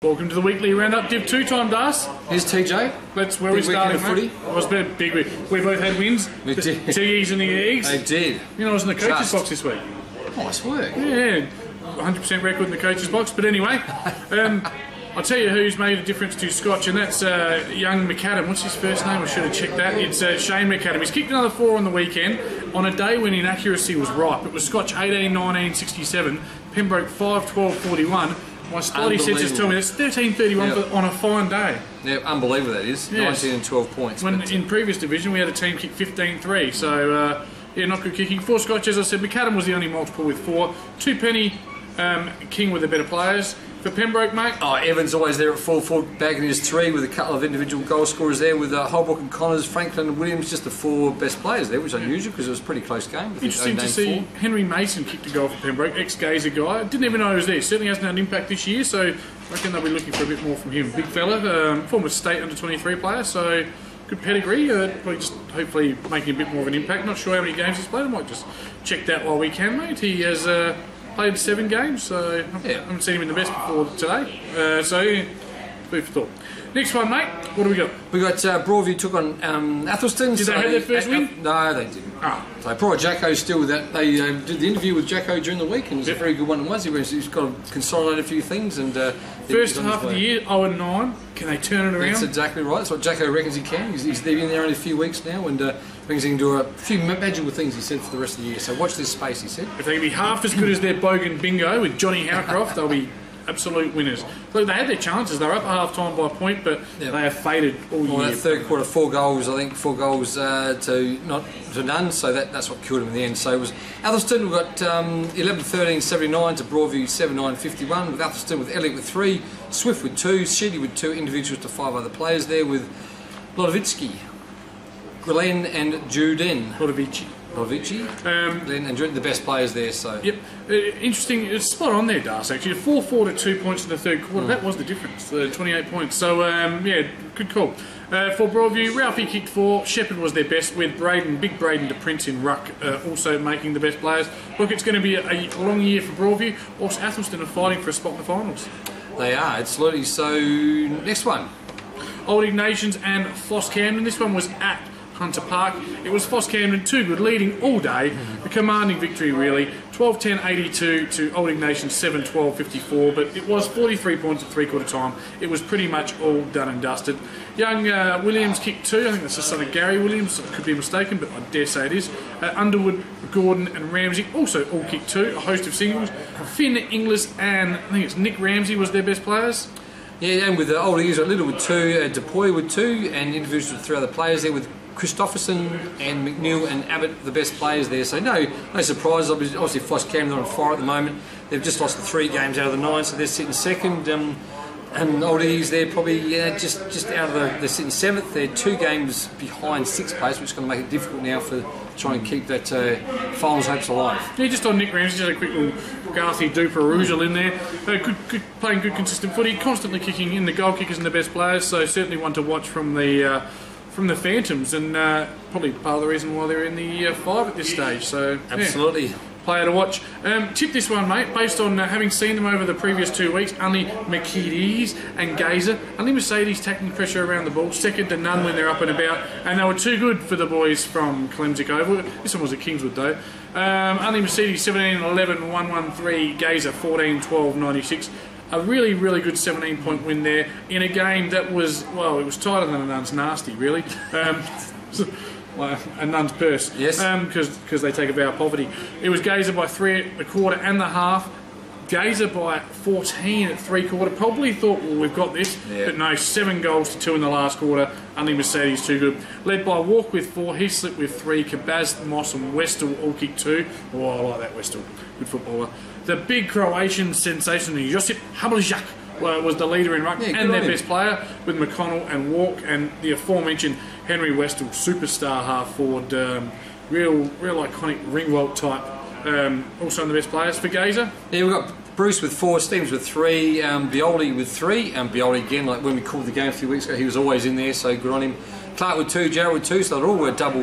Welcome to the weekly roundup, Div 2 time, Darcy. Here's TJ. That's where we started, footy. It was a bit big. We both had wins. We did. The Tiggies and the Eggs. They did. You know, I was in the coach's box this week. Nice work. Yeah, 100% record in the coach's box. But anyway, I'll tell you who's made a difference to Scotch, and that's young McAdam. What's his first name? I should have checked that. It's Shane McAdam. He's kicked another 4 on the weekend on a day when inaccuracy was ripe. It was Scotch 18-19-67, Pembroke 5-12-41. My Spotty senses tell me that's 13-31 on a fine day. Yeah, unbelievable that is. Yes. 19 and 12 points. When in previous division we had a team kick 15-3, so yeah, not good kicking. 4 Scotch, as I said. McAdam was the only multiple with 4. 2 Penny, King were the better players. For Pembroke, mate? Oh, Evans always there at full forward, bagging his 3 with a couple of individual goal scorers there with Holbrook and Connors, Franklin and Williams, just the 4 best players there, which is unusual because it was a pretty close game. Interesting to see Henry Mason kicked a goal for Pembroke, ex-Gazer guy. Didn't even know he was there. Certainly hasn't had an impact this year, so I reckon they'll be looking for a bit more from him. Big fella, former state under-23 player, so good pedigree. Probably just hopefully making a bit more of an impact. Not sure how many games he's played. I might just check that while we can, mate. He has played 7 games, so I haven't seen him in the best before today. So, yeah, food for thought. Next one, mate. What do we got? We got Broadview took on Athelston. Did they have their first win? No, they didn't. Oh. So poor Jacko's still with that. They did the interview with Jacko during the week, and it was a very good one. It was. He's got to consolidate a few things. And first half of the year, 0-9. Can they turn it around? That's exactly right. That's what Jacko reckons he can. He's been there only a few weeks now, and reckons he can do a few magical things, he said, for the rest of the year. So watch this space, he said. If they can be half as good as their Bogan bingo with Johnny Howcroft, they'll be absolute winners. Look, they had their chances. They were up at half time by a point, but they have faded all year. Well, that third quarter, 4 goals, I think, 4 goals to none, so that's what killed them in the end. So it was Athelston. We've got 11-13-79 to Broadview 7-9-51, with Athelston with Elliott with 3, Swift with 2, Sheedy with 2, individuals to 5 other players there with Lodovitsky, Glenn and Juden. Lodovitsky, Glenn and Juden, the best players there. So yep, interesting. It's spot on there, Darcy. Actually, 4-4 to 2 points in the third quarter. That was the difference. 28 points. So yeah, good call. For Broadview, Ralphie kicked 4. Shepherd was their best, with Big Braden to Prince in ruck, also making the best players. Look, it's going to be a long year for Broadview. Also, Athelston are fighting for a spot in the finals. They are, absolutely. So next one, Old Ignatians and Floss Camden. This one was at Hunter Park. It was Floss Camden, too good, leading all day. A commanding victory, really. 12-10-82 to Old Ignatians 7-12-54, but it was 43 points at 3/4 time. It was pretty much all done and dusted. Young Williams kicked 2. I think that's the son of Gary Williams. I could be mistaken, but I dare say it is. Underwood, Gordon and Ramsey also all kicked 2. A host of singles. Finn, Inglis and I think it's Nick Ramsey was their best players. Yeah, and with the Old Eagles, Little with 2, DePoy with 2, and individuals with 3 other players there with Christopherson and McNeil and Abbott, the best players there. So no surprise. Obviously, Floss Camden are on fire at the moment. They've just lost the 3 games out of the 9, so they're sitting second. And Old Eagles, they're probably just out of they're sitting 7th. They're 2 games behind 6th place, which is going to make it difficult now for trying to keep that finals hopes alive. Yeah, just on Nick Ramsey, just a quick little Garthy Duper in there. Good, playing good, consistent footy, constantly kicking in. The goal kickers and the best players, so certainly one to watch from the Phantoms, and probably part of the reason why they're in the 5 at this stage. So absolutely. Yeah. Player to watch. Tip this one, mate, based on having seen them over the previous 2 weeks. Only Mercedes and Gazer. Only Mercedes taking pressure around the ball, second to none when they're up and about, and they were too good for the boys from Clemsic Oval. This one was at Kingswood though. Only Mercedes 17-11, 1-1-3, Gazer 14-12-96. A really, really good 17-point win there in a game that was, well, it was tighter than a nun's nasty, really. Well, a nun's purse. Yes. Because they take a vow of poverty. It was Gazer by 3.25 and the half. Gazer by 14 at 3/4. Probably thought, well, we've got this. Yeah. But no, 7 goals to 2 in the last quarter. Only Mercedes too good. Led by Walk with 4, Heaslip with 3, Kabaz, Moss and Westall all kicked 2. Oh, I like that Westall. Good footballer. The big Croatian sensation, Josip Hablajak, was the leader in ruck and their best player, with McConnell and Walk, and the aforementioned Henry Westall, superstar half forward, real iconic Ringwalt type. Also in the best players for Gazer. Yeah, we've got Bruce with 4, Stevens with 3, Bioli with 3, and Bioli again, like when we called the game a few weeks ago, he was always in there, so good on him. Clark with 2, Jarrett with 2, so they're all double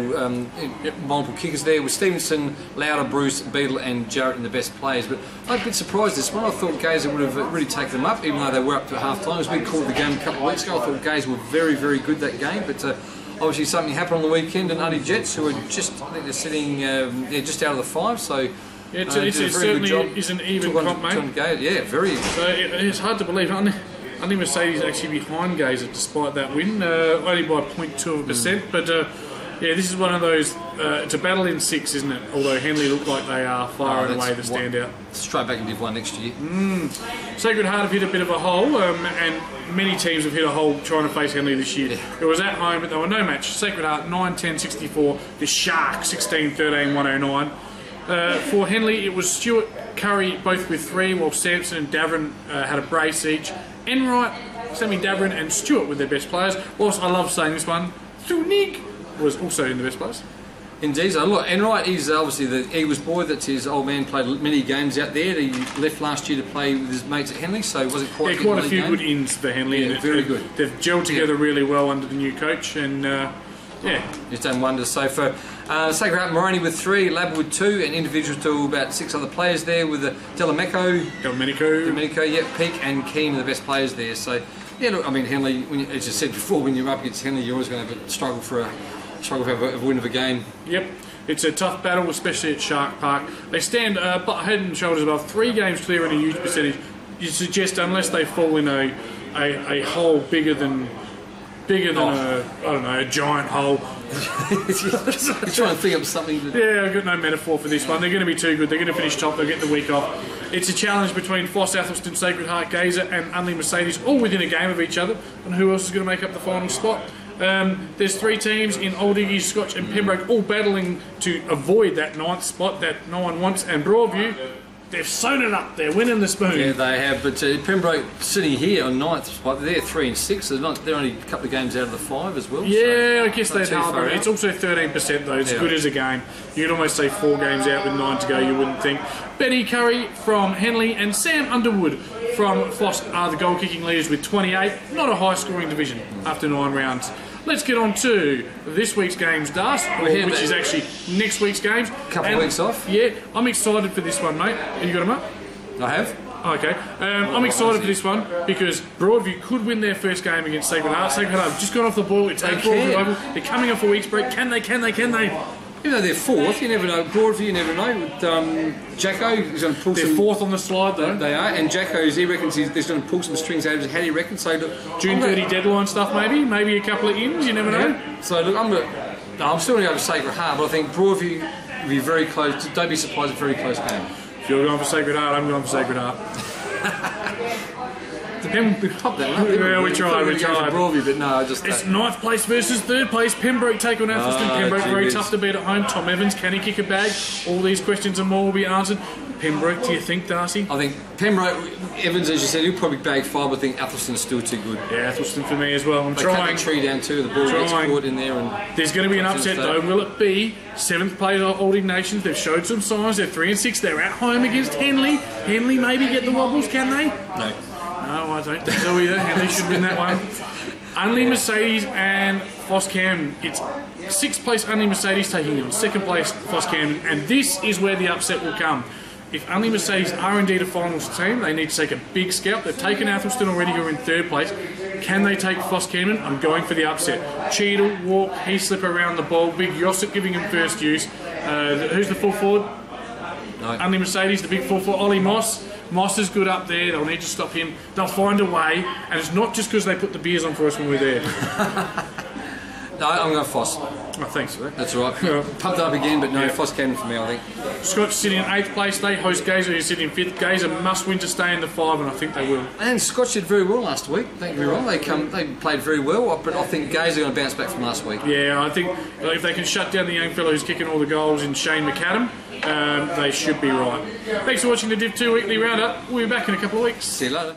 multiple kickers there with Stevenson, Lauder, Bruce, Beadle and Jarrett in the best players. But I'm a bit surprised this one. I thought Gazer would have really taken them up, even though they were up to half time. As we called the game a couple of weeks ago, I thought Gazer were very, very good that game, but obviously something happened on the weekend, and Undy Jets, who are just, I think they're sitting just out of the 5, so yeah, it certainly isn't even comp, mate. Yeah, very. So it's hard to believe. Only Mercedes actually behind Gazer despite that win, only by 0.2%. But yeah, this is one of those. It's a battle in 6, isn't it? Although Henley look like they are far and away the standout. Straight back in Div 1 next year. Sacred Heart have hit a bit of a hole, and many teams have hit a hole trying to face Henley this year. Yeah. It was at home, but they were no match. Sacred Heart 9-10-64. The Shark 16-13-109. For Henley, it was Stewart, Curry both with 3, while Sampson and Davern had a brace each. Enright, Sammy Davern and Stewart were their best players. Whilst I love saying this one, Thunig was also in the best players. Indeed. So look, Enright is obviously the Eagles boy. That's his old man. Played many games out there. He left last year to play with his mates at Henley, so he wasn't quite. Yeah, quite a few good ins for Henley. Yeah, very good. They've gelled together really well under the new coach, and yeah, he's done wonders. So for Sacred Heart, Moroni with 3, Lab with 2, and individuals to about 6 other players there with Domenico, yeah, Peak and Keane are the best players there. So yeah, look, I mean Henley, as you said before, when you're up against Henley, you're always going to have a struggle for a win of a game. Yep. It's a tough battle, especially at Shark Park. They stand head and shoulders above, 3 games clear and a huge percentage. You suggest unless they fall in a hole bigger than a giant hole. You're trying to think of something. Yeah, I've got no metaphor for this one. They're going to be too good. They're going to finish top. They'll get the week off. It's a challenge between Foss, Athelston, Sacred Heart, Gazer and Unley Mercedes, all within a game of each other. And who else is going to make up the final spot? There's 3 teams in Old Iggy, Scotch and Pembroke all battling to avoid that 9th spot that no one wants. And Broadview, they've sewn it up. They're winning the spoon. Yeah, they have. But Pembroke sitting here on 9th spot. They're 3 and 6. They're only a couple of games out of the 5 as well. Yeah, so I guess they'd help. It's also 13% though. It's good as a game. You'd almost say 4 games out with 9 to go. You wouldn't think. Betty Curry from Henley and Sam Underwood from Foss are the goal kicking leaders with 28. Not a high scoring division after 9 rounds. Let's get on to this week's games, Darcy, which is actually next week's games. Couple of weeks off. Yeah, I'm excited for this one, mate. Have you got them up? I have. Okay. I'm excited for this one because Broadview could win their first game against Sacred Heart. Sacred Heart have just gone off the ball. It's a Broadview Oval. They're coming off a week's break. Can they? Even though they're 4th, you never know. Broadview, you never know. With Jacko, he's going to pull They're 4th on the slide, though. They are, and Jacko's, he reckons he's going to pull some strings out of his. How do you reckon? So, look, June 30 deadline stuff, maybe a couple of ins. You never know. Yeah. So, look, I'm still going to go for Sacred Heart, but I think Broadview will be very close. Don't be surprised at a very close game. If you're going for Sacred Heart, I'm going for Sacred Heart. We popped that up. Yeah, we tried. Broadview, but no, it's 9th place versus 3rd place. Pembroke take on Athelston. Pembroke very tough to beat at home. Tom Evans, can he kick a bag? All these questions and more will be answered. Pembroke, do you think, Darcy? I think Pembroke, Evans, as you said, he'll probably bag 5, but I think Athelston's still too good. Yeah, Athelston for me as well. They cut the tree down too, the ball gets caught in there. And there's going to be an upset though. Will it be 7th place Old Ignations? They've showed some signs. They're 3 and 6. They're at home against Henley. Henley maybe get the wobbles, can they? No. No, I don't think so either. Henley should win that one. Unley Mercedes and Foss Camden. It's 6th place Unley Mercedes taking on 2nd place Foss Camden, and this is where the upset will come. If Unley Mercedes are indeed a finals team, they need to take a big scalp. They've taken Athelston already, who are in 3rd place. Can they take Foss Camden? I'm going for the upset. Cheadle, Walk, Heaslip around the ball. Big Yossip giving him first use. Who's the full forward? No. Unley Mercedes, the big full forward. Ollie Moss. Moss is good up there. They'll need to stop him. They'll find a way, and it's not just because they put the beers on for us when we're there. No, I'm going Foss. Oh, thanks for that. That's all right. Pumped up again, but no, Foss Camden for me, I think. Scotch sitting in 8th place. They host Gazer, who's sitting in 5th. Gazer must win to stay in the 5, and I think they will. And Scotch did very well last week. Don't get me wrong. They played very well, but I think Gazer are going to bounce back from last week. Yeah, I think if they can shut down the young fellow who's kicking all the goals in Shane McAdam, they should be right. Thanks for watching the Div 2 Weekly Roundup. We'll be back in a couple of weeks. See you later.